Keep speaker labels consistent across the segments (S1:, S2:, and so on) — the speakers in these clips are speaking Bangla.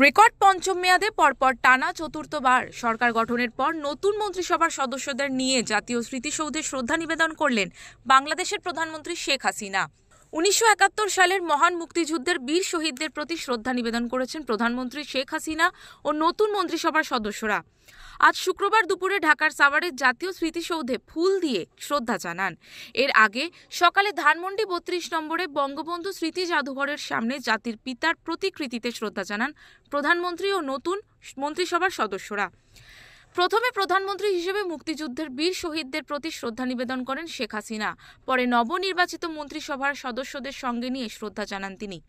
S1: রেকর্ড পঞ্চম মেয়াদে পরপর টানা চতুর্থবার সরকার গঠনের পর নতুন মন্ত্রিসভার সদস্যদের নিয়ে জাতীয় স্মৃতিসৌধে শ্রদ্ধা নিবেদন করলেন বাংলাদেশের প্রধানমন্ত্রী শেখ হাসিনা। ১৯৭১ সালের মহান মুক্তিযুদ্ধের বীর শহীদদের প্রতি শ্রদ্ধা নিবেদন করেছেন প্রধানমন্ত্রী শেখ হাসিনা ও নতুন মন্ত্রিসভার সদস্যরা। আজ শুক্রবার দুপুরে ঢাকার সাভারের জাতীয় স্মৃতিসৌধে ফুল দিয়ে শ্রদ্ধা জানান। এর আগে সকালে ধানমন্ডি ৩২ নম্বরে বঙ্গবন্ধু স্মৃতি জাদুঘরের সামনে জাতির পিতার প্রতিকৃতিতে শ্রদ্ধা জানান প্রধানমন্ত্রী ও নতুন মন্ত্রিসভার সদস্যরা। প্রথমে প্রধানমন্ত্রী হিসেবে মুক্তিযুদ্ধের বীর শহীদদের প্রতি শ্রদ্ধা নিবেদন করেন শেখ হাসিনা। পরে নবনির্বাচিত মন্ত্রিসভার সদস্যদের সঙ্গে নিয়ে শ্রদ্ধা জানান তিনি।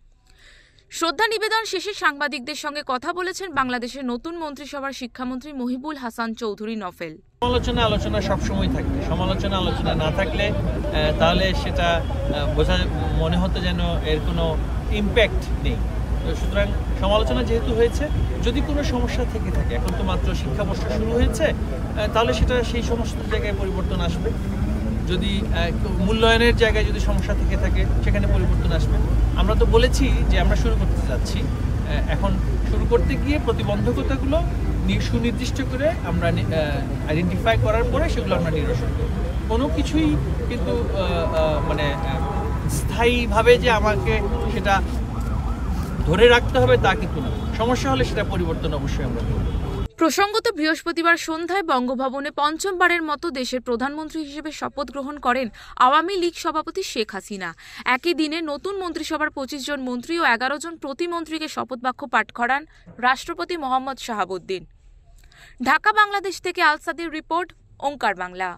S1: শ্রদ্ধা নিবেদন শেষে সাংবাদিকদের সঙ্গে কথা বলেছেন বাংলাদেশের নতুন মন্ত্রিসভার শিক্ষামন্ত্রী মহিবুল হাসান চৌধুরী নফেল।
S2: আলোচনা সবসময় থাকবে। আলোচনা না থাকলে তাহলে সেটা মনে হতো যেন এর কোনো ইম্প্যাক্ট নেই। সুতরাং সমালোচনা যেহেতু হয়েছে, যদি কোনো সমস্যা থেকে থাকে, এখন তো মাত্র শিক্ষাবর্ষ শুরু হয়েছে, তাহলে সেটা সেই সমস্ত জায়গায় পরিবর্তন আসবে। যদি মূল্যায়নের জায়গায় যদি সমস্যা থেকে থাকে, সেখানে পরিবর্তন আসবে। আমরা তো বলেছি যে আমরা শুরু করতে যাচ্ছি। এখন শুরু করতে গিয়ে প্রতিবন্ধকতাগুলো সুনির্দিষ্ট করে আমরা আইডেন্টিফাই করার পরে সেগুলো আমরা নিরসন করব। কোনো কিছুই কিন্তু মানে স্থায়ীভাবে যে আমাকে সেটা ধরে রাখতে হবে তা কিন্তু না। সমস্যা হলে সেটা পরিবর্তন অবশ্যই আমরা করব।
S1: প্রসঙ্গত বৃহস্পতিবার সন্ধ্যায় বঙ্গভবনে পঞ্চমবারের মতো দেশের প্রধানমন্ত্রী হিসেবে শপথ গ্রহণ করেন আওয়ামী লীগ সভাপতি শেখ হাসিনা। একই দিনে নতুন মন্ত্রিসভার ২৫ জন মন্ত্রী ও ১১ জন প্রতিমন্ত্রীকে শপথ বাক্য পাঠ করান রাষ্ট্রপতি মোহাম্মদ শাহাবুদ্দিন। ঢাকা, বাংলাদেশ থেকে আলসাদির রিপোর্ট, ওঙ্কার বাংলা।